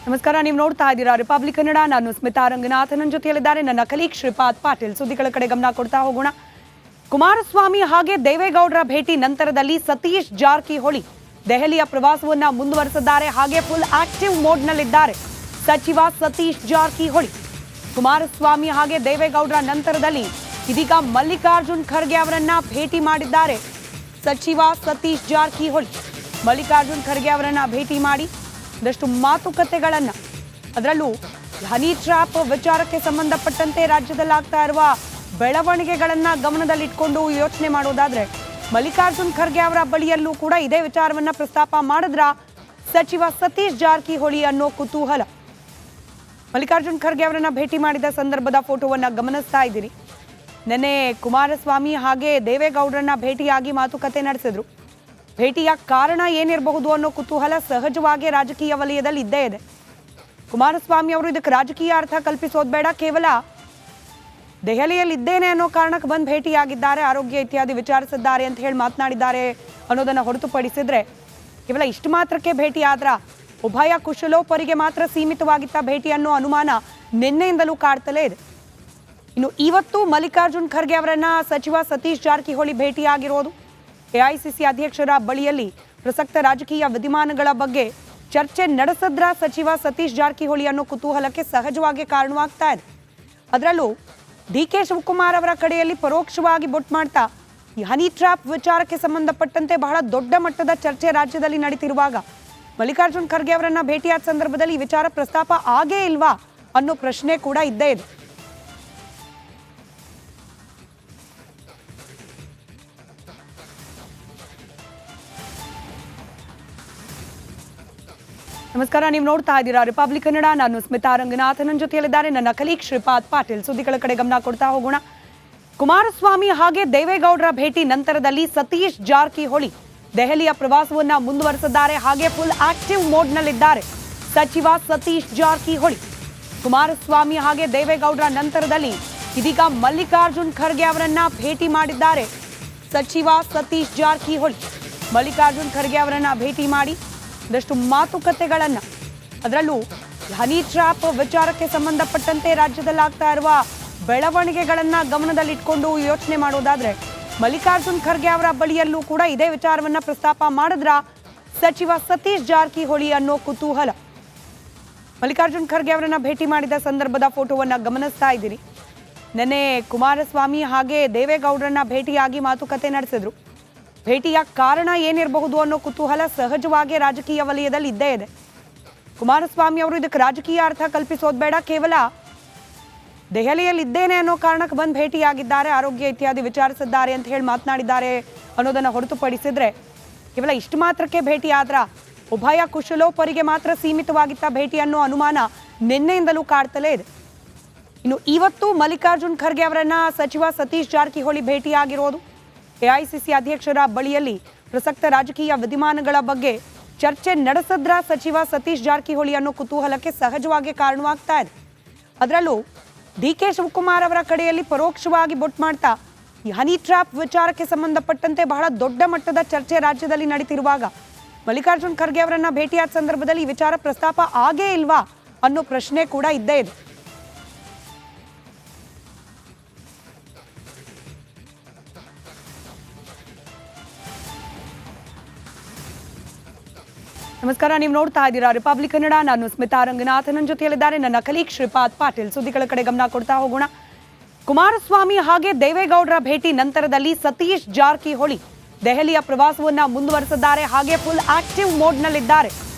ನಮಸ್ಕಾರ, ನೀವು ನೋಡ್ತಾ ಇದ್ದೀರಾ ರಿಪಬ್ಲಿಕ್ ಕನ್ನಡ. ನಾನು ಸ್ಮಿತಾ ರಂಗನಾಥ್. ನನ್ನ ಜೊತೆಯಲ್ಲಿದ್ದಾರೆ ನನ್ನ ಕಲೀಗ್ ಶ್ರೀಪಾದ್ ಪಾಟೀಲ್. ಸುದ್ದಿಗಳ ಕಡೆ ಗಮನ ಕೊಡ್ತಾ ಹೋಗೋಣ. ಕುಮಾರಸ್ವಾಮಿ ಹಾಗೆ ದೇವೇಗೌಡರ ಭೇಟಿ ನಂತರದಲ್ಲಿ ಸತೀಶ್ ಜಾರಕಿಹೊಳಿ ದೆಹಲಿಯ ಪ್ರವಾಸವನ್ನ ಮುಂದುವರೆಸಿದ್ದಾರೆ. ಹಾಗೆ ಫುಲ್ ಆಕ್ಟಿವ್ ಮೋಡ್ನಲ್ಲಿದ್ದಾರೆ ಸಚಿವ ಸತೀಶ್ ಜಾರಕಿಹೊಳಿ. ಕುಮಾರಸ್ವಾಮಿ ಹಾಗೆ ದೇವೇಗೌಡರ ನಂತರದಲ್ಲಿ ಇದೀಗ ಮಲ್ಲಿಕಾರ್ಜುನ್ ಖರ್ಗೆ ಅವರನ್ನ ಭೇಟಿ ಮಾಡಿದ್ದಾರೆ ಸಚಿವ ಸತೀಶ್ ಜಾರಕಿಹೊಳಿ. ಮಲ್ಲಿಕಾರ್ಜುನ್ ಖರ್ಗೆ ಅವರನ್ನ ಭೇಟಿ ಮಾಡಿ ಒಂದಷ್ಟು ಮಾತುಕತೆಗಳನ್ನ, ಅದರಲ್ಲೂ ಹನಿ ಟ್ರ್ಯಾಪ್ ವಿಚಾರಕ್ಕೆ ಸಂಬಂಧಪಟ್ಟಂತೆ ರಾಜ್ಯದಲ್ಲಿ ಆಗ್ತಾ ಇರುವ ಬೆಳವಣಿಗೆಗಳನ್ನ ಗಮನದಲ್ಲಿಟ್ಕೊಂಡು ಯೋಚನೆ ಮಾಡೋದಾದ್ರೆ ಮಲ್ಲಿಕಾರ್ಜುನ್ ಖರ್ಗೆ ಅವರ ಬಳಿಯಲ್ಲೂ ಕೂಡ ಇದೇ ವಿಚಾರವನ್ನ ಪ್ರಸ್ತಾಪ ಮಾಡಿದ್ರ ಸಚಿವ ಸತೀಶ್ ಜಾರಕಿಹೊಳಿ ಅನ್ನೋ ಕುತೂಹಲ. ಮಲ್ಲಿಕಾರ್ಜುನ್ ಖರ್ಗೆ ಅವರನ್ನ ಭೇಟಿ ಮಾಡಿದ ಸಂದರ್ಭದ ಫೋಟೋವನ್ನ ಗಮನಿಸ್ತಾ ಇದ್ದೀರಿ. ನೆನ್ನೆ ಕುಮಾರಸ್ವಾಮಿ ಹಾಗೆ ದೇವೇಗೌಡರನ್ನ ಭೇಟಿಯಾಗಿ ಮಾತುಕತೆ ನಡೆಸಿದ್ರು. ಭೇಟಿಯ ಕಾರಣ ಏನಿರಬಹುದು ಅನ್ನೋ ಕುತೂಹಲ ಸಹಜವಾಗಿ ರಾಜಕೀಯ ವಲಯದಲ್ಲಿ ಇದ್ದೇ ಇದೆ. ಕುಮಾರಸ್ವಾಮಿ ಅವರು ಇದಕ್ಕೆ ರಾಜಕೀಯ ಅರ್ಥ ಕಲ್ಪಿಸೋದು ಬೇಡ, ಕೇವಲ ದೆಹಲಿಯಲ್ಲಿ ಇದ್ದೇನೆ ಅನ್ನೋ ಕಾರಣಕ್ಕೆ ಬಂದು ಭೇಟಿಯಾಗಿದ್ದಾರೆ, ಆರೋಗ್ಯ ಇತ್ಯಾದಿ ವಿಚಾರಿಸಿದ್ದಾರೆ ಅಂತ ಹೇಳಿ ಮಾತನಾಡಿದ್ದಾರೆ ಅನ್ನೋದನ್ನ ಹೊರತುಪಡಿಸಿದ್ರೆ ಕೇವಲ ಇಷ್ಟು ಮಾತ್ರಕ್ಕೆ ಭೇಟಿ ಆದ್ರ ಉಭಯ ಕುಶಲೋಪರಿಗೆ ಮಾತ್ರ ಸೀಮಿತವಾಗಿತ್ತ ಭೇಟಿ ಅನ್ನೋ ಅನುಮಾನ ನಿನ್ನೆಯಿಂದಲೂ ಕಾಡ್ತಲೇ ಇದೆ. ಇನ್ನು ಇವತ್ತು ಮಲ್ಲಿಕಾರ್ಜುನ್ ಖರ್ಗೆ ಅವರನ್ನ ಸಚಿವ ಸತೀಶ್ ಜಾರಕಿಹೊಳಿ ಭೇಟಿಯಾಗಿರೋದು ಎಐಸಿಸಿ ಅಧ್ಯಕ್ಷರ ಬಳಿಯಲ್ಲಿ ಪ್ರಸಕ್ತ ರಾಜಕೀಯ ವಿದ್ಯಮಾನಗಳ ಬಗ್ಗೆ ಚರ್ಚೆ ನಡೆಸಿದ್ರ ಸಚಿವ ಸತೀಶ್ ಜಾರಕಿಹೊಳಿ ಅನ್ನೋ ಕುತೂಹಲಕ್ಕೆ ಸಹಜವಾಗಿ ಕಾರಣವಾಗ್ತಾ ಇದೆ. ಅದರಲ್ಲೂ ಡಿಕೆ ಶಿವಕುಮಾರ್ ಅವರ ಕಡೆಯಲ್ಲಿ ಪರೋಕ್ಷವಾಗಿ ಬೊಟ್ಟು ಮಾಡ್ತಾ ಈ ಹನಿ ಟ್ರ್ಯಾಪ್ ವಿಚಾರಕ್ಕೆ ಸಂಬಂಧಪಟ್ಟಂತೆ ಬಹಳ ದೊಡ್ಡ ಮಟ್ಟದ ಚರ್ಚೆ ರಾಜ್ಯದಲ್ಲಿ ನಡೀತಿರುವಾಗ ಮಲ್ಲಿಕಾರ್ಜುನ್ ಖರ್ಗೆ ಅವರನ್ನ ಭೇಟಿಯಾದ ಸಂದರ್ಭದಲ್ಲಿ ಈ ವಿಚಾರ ಪ್ರಸ್ತಾಪ ಆಗೇ ಇಲ್ವಾ ಅನ್ನೋ ಪ್ರಶ್ನೆ ಕೂಡ ಇದ್ದೇ ಇದೆ. ನಮಸ್ಕಾರ, ನೀವು ನೋಡ್ತಾ ಇದ್ದೀರಾ ರಿಪಬ್ಲಿಕ್ ಕನ್ನಡ. ನಾನು ಸ್ಮಿತಾ ರಂಗನಾಥ್. ನನ್ನ ಜೊತೆಯಲ್ಲಿದ್ದಾರೆ ನನ್ನ ಕಲೀಗ್ ಶ್ರೀಪಾದ್ ಪಾಟೀಲ್. ಸುದ್ದಿಗಳ ಕಡೆ ಗಮನ ಕೊಡ್ತಾ ಹೋಗೋಣ. ಕುಮಾರಸ್ವಾಮಿ ಹಾಗೆ ದೇವೇಗೌಡರ ಭೇಟಿ ನಂತರದಲ್ಲಿ ಸತೀಶ್ ಜಾರಕಿಹೊಳಿ ದೆಹಲಿಯ ಪ್ರವಾಸವನ್ನ ಮುಂದುವರೆಸಿದ್ದಾರೆ. ಹಾಗೆ ಫುಲ್ ಆಕ್ಟಿವ್ ಮೋಡ್ನಲ್ಲಿದ್ದಾರೆ ಸಚಿವ ಸತೀಶ್ ಜಾರಕಿಹೊಳಿ. ಕುಮಾರಸ್ವಾಮಿ ಹಾಗೆ ದೇವೇಗೌಡರ ನಂತರದಲ್ಲಿ ಇದೀಗ ಮಲ್ಲಿಕಾರ್ಜುನ್ ಖರ್ಗೆ ಅವರನ್ನ ಭೇಟಿ ಮಾಡಿದ್ದಾರೆ ಸಚಿವ ಸತೀಶ್ ಜಾರಕಿಹೊಳಿ. ಮಲ್ಲಿಕಾರ್ಜುನ್ ಖರ್ಗೆ ಅವರನ್ನ ಭೇಟಿ ಮಾಡಿ ಒಂದಷ್ಟು ಮಾತುಕತೆಗಳನ್ನ, ಅದರಲ್ಲೂ ಹನಿ ಟ್ರ್ಯಾಪ್ ವಿಚಾರಕ್ಕೆ ಸಂಬಂಧಪಟ್ಟಂತೆ ರಾಜ್ಯದಲ್ಲಿ ಆಗ್ತಾ ಇರುವ ಬೆಳವಣಿಗೆಗಳನ್ನ ಗಮನದಲ್ಲಿಟ್ಕೊಂಡು ಯೋಚನೆ ಮಾಡೋದಾದ್ರೆ ಮಲ್ಲಿಕಾರ್ಜುನ್ ಖರ್ಗೆ ಅವರ ಬಳಿಯಲ್ಲೂ ಕೂಡ ಇದೇ ವಿಚಾರವನ್ನ ಪ್ರಸ್ತಾಪ ಮಾಡಿದ್ರ ಸಚಿವ ಸತೀಶ್ ಜಾರಕಿಹೊಳಿ ಅನ್ನೋ ಕುತೂಹಲ. ಮಲ್ಲಿಕಾರ್ಜುನ್ ಖರ್ಗೆ ಅವರನ್ನ ಭೇಟಿ ಮಾಡಿದ ಸಂದರ್ಭದ ಫೋಟೋವನ್ನ ಗಮನಿಸ್ತಾ ಇದ್ದೀರಿ. ನೆನ್ನೆ ಕುಮಾರಸ್ವಾಮಿ ಹಾಗೆ ದೇವೇಗೌಡರನ್ನ ಭೇಟಿಯಾಗಿ ಮಾತುಕತೆ ನಡೆಸಿದ್ರು. ಭೇಟಿಯ ಕಾರಣ ಏನಿರಬಹುದು ಅನ್ನೋ ಕುತೂಹಲ ಸಹಜವಾಗಿ ರಾಜಕೀಯ ವಲಯದಲ್ಲಿ ಇದ್ದೇ ಇದೆ. ಕುಮಾರಸ್ವಾಮಿ ಅವರು ಇದಕ್ಕೆ ರಾಜಕೀಯ ಅರ್ಥ ಕಲ್ಪಿಸೋದು ಬೇಡ, ಕೇವಲ ದೆಹಲಿಯಲ್ಲಿ ಇದ್ದೇನೆ ಅನ್ನೋ ಕಾರಣಕ್ಕೆ ಬಂದು ಭೇಟಿಯಾಗಿದ್ದಾರೆ, ಆರೋಗ್ಯ ಇತ್ಯಾದಿ ವಿಚಾರಿಸಿದ್ದಾರೆ ಅಂತ ಹೇಳಿ ಮಾತನಾಡಿದ್ದಾರೆ ಅನ್ನೋದನ್ನ ಹೊರತುಪಡಿಸಿದ್ರೆ ಕೇವಲ ಇಷ್ಟು ಮಾತ್ರಕ್ಕೆ ಭೇಟಿ ಆದ್ರ ಉಭಯ ಕುಶಲೋಪರಿಗೆ ಮಾತ್ರ ಸೀಮಿತವಾಗಿತ್ತ ಭೇಟಿ ಅನ್ನೋ ಅನುಮಾನ ನಿನ್ನೆಯಿಂದಲೂ ಕಾಡ್ತಲೇ ಇದೆ. ಇನ್ನು ಇವತ್ತು ಮಲ್ಲಿಕಾರ್ಜುನ್ ಖರ್ಗೆ ಅವರನ್ನ ಸಚಿವ ಸತೀಶ್ ಜಾರಕಿಹೊಳಿ ಭೇಟಿಯಾಗಿರೋದು ಎಐಸಿಸಿ ಅಧ್ಯಕ್ಷರ ಬಳಿಯಲ್ಲಿ ಪ್ರಸಕ್ತ ರಾಜಕೀಯ ವಿದ್ಯಮಾನಗಳ ಬಗ್ಗೆ ಚರ್ಚೆ ನಡೆಸಿದ್ರ ಸಚಿವ ಸತೀಶ್ ಜಾರಕಿಹೊಳಿ ಅನ್ನೋ ಕುತೂಹಲಕ್ಕೆ ಸಹಜವಾಗಿ ಕಾರಣವಾಗ್ತಾ ಇದೆ. ಅದರಲ್ಲೂ ಡಿಕೆ ಶಿವಕುಮಾರ್ ಅವರ ಕಡೆಯಲ್ಲಿ ಪರೋಕ್ಷವಾಗಿ ಬೊಟ್ಟು ಮಾಡ್ತಾ ಈ ಹನಿ ಟ್ರ್ಯಾಪ್ ವಿಚಾರಕ್ಕೆ ಸಂಬಂಧಪಟ್ಟಂತೆ ಬಹಳ ದೊಡ್ಡ ಮಟ್ಟದ ಚರ್ಚೆ ರಾಜ್ಯದಲ್ಲಿ ನಡೀತಿರುವಾಗ ಮಲ್ಲಿಕಾರ್ಜುನ್ ಖರ್ಗೆ ಅವರನ್ನ ಭೇಟಿಯಾದ ಸಂದರ್ಭದಲ್ಲಿ ಈ ವಿಚಾರ ಪ್ರಸ್ತಾಪ ಆಗೇ ಇಲ್ವಾ ಅನ್ನೋ ಪ್ರಶ್ನೆ ಕೂಡ ಇದ್ದೇ ಇದೆ. ನಮಸ್ಕಾರ, ನೀವು ನೋಡ್ತಾ ಇದ್ದೀರಾ ರಿಪಬ್ಲಿಕ್ ಕನ್ನಡ. ನಾನು ಸ್ಮಿತಾ ರಂಗನಾಥ್. ನನ್ನ ಜೊತೆಯಲ್ಲಿದ್ದಾರೆ ನನ್ನ ಕಲೀಗ್ ಶ್ರೀಪಾದ್ ಪಾಟೀಲ್. ಸುದ್ದಿಗಳ ಕಡೆ ಗಮನ ಕೊಡ್ತಾ ಹೋಗೋಣ. ಕುಮಾರಸ್ವಾಮಿ ಹಾಗೆ ದೇವೇಗೌಡರ ಭೇಟಿ ನಂತರದಲ್ಲಿ ಸತೀಶ್ ಜಾರಕಿಹೊಳಿ ದೆಹಲಿಯ ಪ್ರವಾಸವನ್ನ ಮುಂದುವರೆಸಿದ್ದಾರೆ. ಹಾಗೆ ಫುಲ್ ಆಕ್ಟಿವ್ ಮೋಡ್ನಲ್ಲಿದ್ದಾರೆ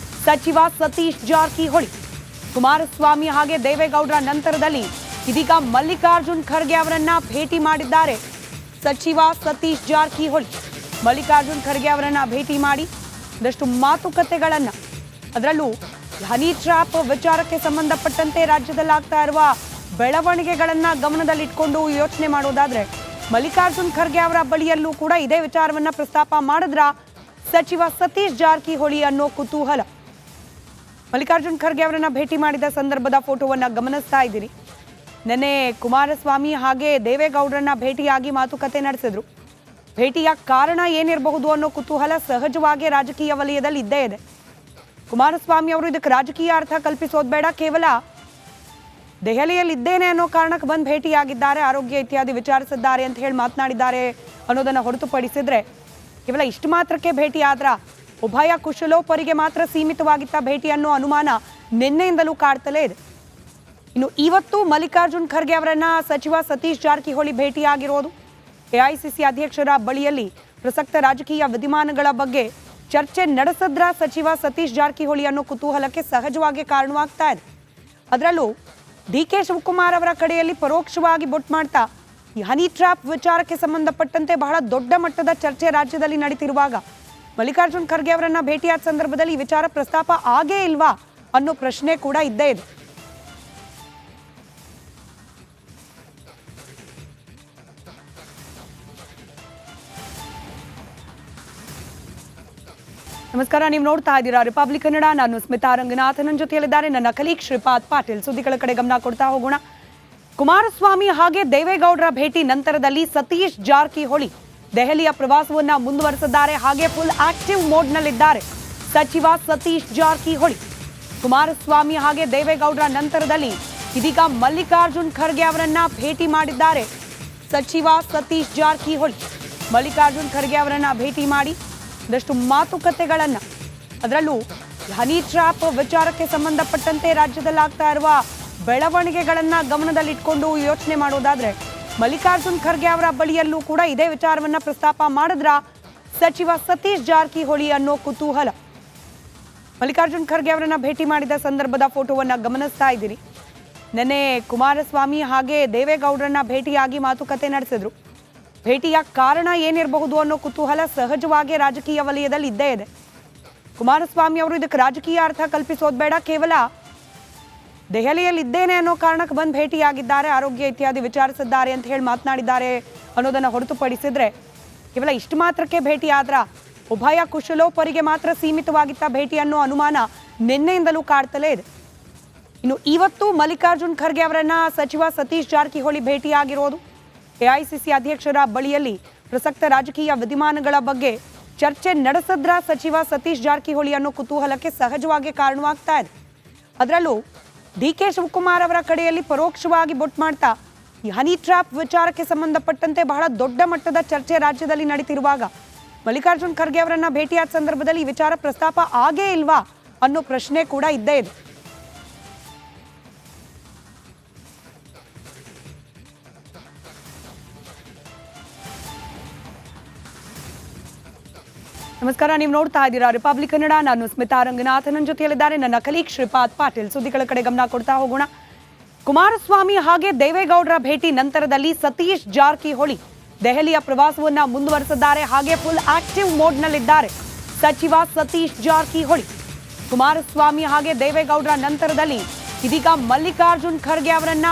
ಸಚಿವ ಸತೀಶ್ ಜಾರಕಿಹೊಳಿ. ಕುಮಾರಸ್ವಾಮಿ ಹಾಗೆ ದೇವೇಗೌಡರ ನಂತರದಲ್ಲಿ ಇದೀಗ ಮಲ್ಲಿಕಾರ್ಜುನ್ ಖರ್ಗೆ ಅವರನ್ನ ಭೇಟಿ ಮಾಡಿದ್ದಾರೆ ಸಚಿವ ಸತೀಶ್ ಜಾರಕಿಹೊಳಿ. ಮಲ್ಲಿಕಾರ್ಜುನ್ ಖರ್ಗೆ ಅವರನ್ನ ಭೇಟಿ ಮಾಡಿ ಒಂದಷ್ಟು ಮಾತುಕತೆಗಳನ್ನ, ಅದರಲ್ಲೂ ಹನಿ ಟ್ರ್ಯಾಪ್ ವಿಚಾರಕ್ಕೆ ಸಂಬಂಧಪಟ್ಟಂತೆ ರಾಜ್ಯದಲ್ಲಿ ಆಗ್ತಾ ಇರುವ ಬೆಳವಣಿಗೆಗಳನ್ನ ಗಮನದಲ್ಲಿಟ್ಕೊಂಡು ಯೋಚನೆ ಮಾಡೋದಾದ್ರೆ ಮಲ್ಲಿಕಾರ್ಜುನ್ ಖರ್ಗೆ ಅವರ ಬಳಿಯಲ್ಲೂ ಕೂಡ ಇದೇ ವಿಚಾರವನ್ನ ಪ್ರಸ್ತಾಪ ಮಾಡಿದ್ರ ಸಚಿವ ಸತೀಶ್ ಜಾರಕಿಹೊಳಿ ಅನ್ನೋ ಕುತೂಹಲ. ಮಲ್ಲಿಕಾರ್ಜುನ್ ಖರ್ಗೆ ಅವರನ್ನ ಭೇಟಿ ಮಾಡಿದ ಸಂದರ್ಭದ ಫೋಟೋವನ್ನ ಗಮನಿಸ್ತಾ ಇದ್ದೀರಿ. ನೆನ್ನೆ ಕುಮಾರಸ್ವಾಮಿ ಹಾಗೆ ದೇವೇಗೌಡರನ್ನ ಭೇಟಿಯಾಗಿ ಮಾತುಕತೆ ನಡೆಸಿದ್ರು. ಭೇಟಿಯ ಕಾರಣ ಏನಿರಬಹುದು ಅನ್ನೋ ಕುತೂಹಲ ಸಹಜವಾಗಿ ರಾಜಕೀಯ ವಲಯದಲ್ಲಿ ಇದ್ದೇ ಇದೆ. ಕುಮಾರಸ್ವಾಮಿ ಅವರು ಇದಕ್ಕೆ ರಾಜಕೀಯ ಅರ್ಥ ಕಲ್ಪಿಸೋದು ಬೇಡ, ಕೇವಲ ದೆಹಲಿಯಲ್ಲಿ ಇದ್ದೇನೆ ಅನ್ನೋ ಕಾರಣಕ್ಕೆ ಬಂದು ಭೇಟಿಯಾಗಿದ್ದಾರೆ, ಆರೋಗ್ಯ ಇತ್ಯಾದಿ ವಿಚಾರಿಸಿದ್ದಾರೆ ಅಂತ ಹೇಳಿ ಮಾತನಾಡಿದ್ದಾರೆ ಅನ್ನೋದನ್ನ ಹೊರತುಪಡಿಸಿದ್ರೆ ಕೇವಲ ಇಷ್ಟು ಮಾತ್ರಕ್ಕೆ ಭೇಟಿ ಆದ್ರ ಉಭಯ ಕುಶಲೋಪರಿಗೆ ಮಾತ್ರ ಸೀಮಿತವಾಗಿತ್ತ ಭೇಟಿ ಅನ್ನೋ ಅನುಮಾನ ನಿನ್ನೆಯಿಂದಲೂ ಕಾಡ್ತಲೇ ಇದೆ. ಇನ್ನು ಇವತ್ತು ಮಲ್ಲಿಕಾರ್ಜುನ್ ಖರ್ಗೆ ಅವರನ್ನ ಸಚಿವ ಸತೀಶ್ ಜಾರಕಿಹೊಳಿ ಭೇಟಿಯಾಗಿರೋದು, ಎಐಸಿಸಿ ಅಧ್ಯಕ್ಷರ ಬಳಿಯಲ್ಲಿ ಪ್ರಸಕ್ತ ರಾಜಕೀಯ ವಿದ್ಯಮಾನಗಳ ಬಗ್ಗೆ ಚರ್ಚೆ ನಡೆಸಿದ್ರ ಸಚಿವ ಸತೀಶ್ ಜಾರಕಿಹೊಳಿ ಅನ್ನೋ ಕುತೂಹಲಕ್ಕೆ ಸಹಜವಾಗಿ ಕಾರಣವಾಗ್ತಾ ಇದೆ. ಅದರಲ್ಲೂ ಡಿ.ಕೆ. ಶಿವಕುಮಾರ್ ಅವರ ಕಡೆಯಲ್ಲಿ ಪರೋಕ್ಷವಾಗಿ ಬೊಟ್ಟು ಮಾಡ್ತಾ ಈ ಹನಿ ಟ್ರ್ಯಾಪ್ ವಿಚಾರಕ್ಕೆ ಸಂಬಂಧಪಟ್ಟಂತೆ ಬಹಳ ದೊಡ್ಡ ಮಟ್ಟದ ಚರ್ಚೆ ರಾಜ್ಯದಲ್ಲಿ ನಡೀತಿರುವಾಗ ಮಲ್ಲಿಕಾರ್ಜುನ್ ಖರ್ಗೆ ಅವರನ್ನ ಭೇಟಿಯಾದ ಸಂದರ್ಭದಲ್ಲಿ ಈ ವಿಚಾರ ಪ್ರಸ್ತಾಪ ಆಗೇ ಇಲ್ವಾ ಅನ್ನೋ ಪ್ರಶ್ನೆ ಕೂಡ ಇದ್ದೇ ಇದೆ. ನಮಸ್ಕಾರ, ನೀವು ನೋಡ್ತಾ ಇದ್ದೀರಾ ರಿಪಬ್ಲಿಕ್ ಕನ್ನಡ. ನಾನು ಸ್ಮಿತಾ ರಂಗನಾಥ್, ನನ್ನ ಜೊತೆಯಲ್ಲಿದ್ದಾರೆ ನನ್ನ ಕಲೀಗ್ ಶ್ರೀಪಾದ್ ಪಾಟೀಲ್. ಸುದ್ದಿಗಳ ಕಡೆ ಗಮನ ಕೊಡ್ತಾ ಹೋಗೋಣ. ಕುಮಾರಸ್ವಾಮಿ ಹಾಗೆ ದೇವೇಗೌಡರ ಭೇಟಿ ನಂತರದಲ್ಲಿ ಸತೀಶ್ ಜಾರಕಿಹೊಳಿ ದೆಹಲಿಯ ಪ್ರವಾಸವನ್ನ ಮುಂದುವರೆಸಿದ್ದಾರೆ. ಹಾಗೆ ಫುಲ್ ಆಕ್ಟಿವ್ ಮೋಡ್ನಲ್ಲಿದ್ದಾರೆ ಸಚಿವ ಸತೀಶ್ ಜಾರಕಿಹೊಳಿ. ಕುಮಾರಸ್ವಾಮಿ ಹಾಗೆ ದೇವೇಗೌಡರ ನಂತರದಲ್ಲಿ ಇದೀಗ ಮಲ್ಲಿಕಾರ್ಜುನ್ ಖರ್ಗೆ ಅವರನ್ನ ಭೇಟಿ ಮಾಡಿದ್ದಾರೆ ಸಚಿವ ಸತೀಶ್ ಜಾರಕಿಹೊಳಿ. ಮಲ್ಲಿಕಾರ್ಜುನ್ ಖರ್ಗೆ ಅವರನ್ನ ಭೇಟಿ ಮಾಡಿ ಒಂದಷ್ಟು ಮಾತುಕತೆಗಳನ್ನ, ಅದರಲ್ಲೂ ಹನಿ ಟ್ರ್ಯಾಪ್ ವಿಚಾರಕ್ಕೆ ಸಂಬಂಧಪಟ್ಟಂತೆ ರಾಜ್ಯದಲ್ಲಿ ಆಗ್ತಾ ಇರುವ ಬೆಳವಣಿಗೆಗಳನ್ನ ಗಮನದಲ್ಲಿಟ್ಕೊಂಡು ಯೋಚನೆ ಮಾಡೋದಾದ್ರೆ ಮಲ್ಲಿಕಾರ್ಜುನ್ ಖರ್ಗೆ ಅವರ ಬಳಿಯಲ್ಲೂ ಕೂಡ ಇದೇ ವಿಚಾರವನ್ನ ಪ್ರಸ್ತಾಪ ಮಾಡಿದ್ರ ಸಚಿವ ಸತೀಶ್ ಜಾರಕಿಹೊಳಿ ಅನ್ನೋ ಕುತೂಹಲ. ಮಲ್ಲಿಕಾರ್ಜುನ್ ಖರ್ಗೆ ಅವರನ್ನ ಭೇಟಿ ಮಾಡಿದ ಸಂದರ್ಭದ ಫೋಟೋವನ್ನ ಗಮನಿಸ್ತಾ ಇದ್ದೀರಿ. ನೆನ್ನೆ ಕುಮಾರಸ್ವಾಮಿ ಹಾಗೆ ದೇವೇಗೌಡರನ್ನ ಭೇಟಿಯಾಗಿ ಮಾತುಕತೆ ನಡೆಸಿದ್ರು. ಭೇಟಿಯ ಕಾರಣ ಏನಿರಬಹುದು ಅನ್ನೋ ಕುತೂಹಲ ಸಹಜವಾಗಿ ರಾಜಕೀಯ ವಲಯದಲ್ಲಿ ಇದ್ದೇ ಇದೆ. ಕುಮಾರಸ್ವಾಮಿ ಅವರು ಇದಕ್ಕೆ ರಾಜಕೀಯ ಅರ್ಥ ಕಲ್ಪಿಸೋದು ಬೇಡ, ಕೇವಲ ದೆಹಲಿಯಲ್ಲಿ ಇದ್ದೇನೆ ಅನ್ನೋ ಕಾರಣಕ್ಕೆ ಬಂದು ಭೇಟಿಯಾಗಿದ್ದಾರೆ, ಆರೋಗ್ಯ ಇತ್ಯಾದಿ ವಿಚಾರಿಸಿದ್ದಾರೆ ಅಂತ ಹೇಳಿ ಮಾತನಾಡಿದ್ದಾರೆ ಅನ್ನೋದನ್ನ ಹೊರತುಪಡಿಸಿದ್ರೆ ಕೇವಲ ಇಷ್ಟು ಮಾತ್ರಕ್ಕೆ ಭೇಟಿ ಆದ್ರ ಉಭಯ ಕುಶಲೋಪರಿಗೆ ಮಾತ್ರ ಸೀಮಿತವಾಗಿತ್ತ ಭೇಟಿ ಅನ್ನೋ ಅನುಮಾನ ನಿನ್ನೆಯಿಂದಲೂ ಕಾಡ್ತಲೇ ಇದೆ. ಇನ್ನು ಇವತ್ತು ಮಲ್ಲಿಕಾರ್ಜುನ್ ಖರ್ಗೆ ಅವರನ್ನ ಸಚಿವ ಸತೀಶ್ ಜಾರಕಿಹೊಳಿ ಭೇಟಿಯಾಗಿರೋದು, ಎಐಸಿಸಿ ಅಧ್ಯಕ್ಷರ ಬಳಿಯಲ್ಲಿ ಪ್ರಸಕ್ತ ರಾಜಕೀಯ ವಿದ್ಯಮಾನಗಳ ಬಗ್ಗೆ ಚರ್ಚೆ ನಡೆಸಿದ್ರ ಸಚಿವ ಸತೀಶ್ ಜಾರಕಿಹೊಳಿ ಅನ್ನೋ ಕುತೂಹಲಕ್ಕೆ ಸಹಜವಾಗಿ ಕಾರಣವಾಗ್ತಾ ಇದೆ. ಅದರಲ್ಲೂ ಡಿ.ಕೆ. ಶಿವಕುಮಾರ್ ಅವರ ಕಡೆಯಲ್ಲಿ ಪರೋಕ್ಷವಾಗಿ ಬೊಟ್ಟು ಮಾಡ್ತಾ ಈ ಹನಿ ಟ್ರ್ಯಾಪ್ ವಿಚಾರಕ್ಕೆ ಸಂಬಂಧಪಟ್ಟಂತೆ ಬಹಳ ದೊಡ್ಡ ಮಟ್ಟದ ಚರ್ಚೆ ರಾಜ್ಯದಲ್ಲಿ ನಡೀತಿರುವಾಗ ಮಲ್ಲಿಕಾರ್ಜುನ್ ಖರ್ಗೆ ಅವರನ್ನ ಭೇಟಿಯಾದ ಸಂದರ್ಭದಲ್ಲಿ ಈ ವಿಚಾರ ಪ್ರಸ್ತಾಪ ಆಗೇ ಇಲ್ವಾ ಅನ್ನೋ ಪ್ರಶ್ನೆ ಕೂಡ ಇದ್ದೇ ಇದೆ. ನಮಸ್ಕಾರ, ನೀವು ನೋಡ್ತಾ ಇದ್ದೀರಾ ರಿಪಬ್ಲಿಕ್ ಕನ್ನಡ. ನಾನು ಸ್ಮಿತಾ ರಂಗನಾಥ್, ನನ್ನ ಜೊತೆಯಲ್ಲಿದ್ದಾರೆ ನನ್ನ ಕಲೀಗ್ ಶ್ರೀಪಾದ್ ಪಾಟೀಲ್. ಸುದ್ದಿಗಳ ಕಡೆ ಗಮನ ಕೊಡ್ತಾ ಹೋಗೋಣ. ಕುಮಾರಸ್ವಾಮಿ ಹಾಗೆ ದೇವೇಗೌಡರ ಭೇಟಿ ನಂತರದಲ್ಲಿ ಸತೀಶ್ ಜಾರಕಿಹೊಳಿ ದೆಹಲಿಯ ಪ್ರವಾಸವನ್ನ ಮುಂದುವರೆಸಿದ್ದಾರೆ. ಹಾಗೆ ಫುಲ್ ಆಕ್ಟಿವ್ ಮೋಡ್ನಲ್ಲಿದ್ದಾರೆ ಸಚಿವ ಸತೀಶ್ ಜಾರಕಿಹೊಳಿ. ಕುಮಾರಸ್ವಾಮಿ ಹಾಗೆ ದೇವೇಗೌಡರ ನಂತರದಲ್ಲಿ ಇದೀಗ ಮಲ್ಲಿಕಾರ್ಜುನ್ ಖರ್ಗೆ ಅವರನ್ನ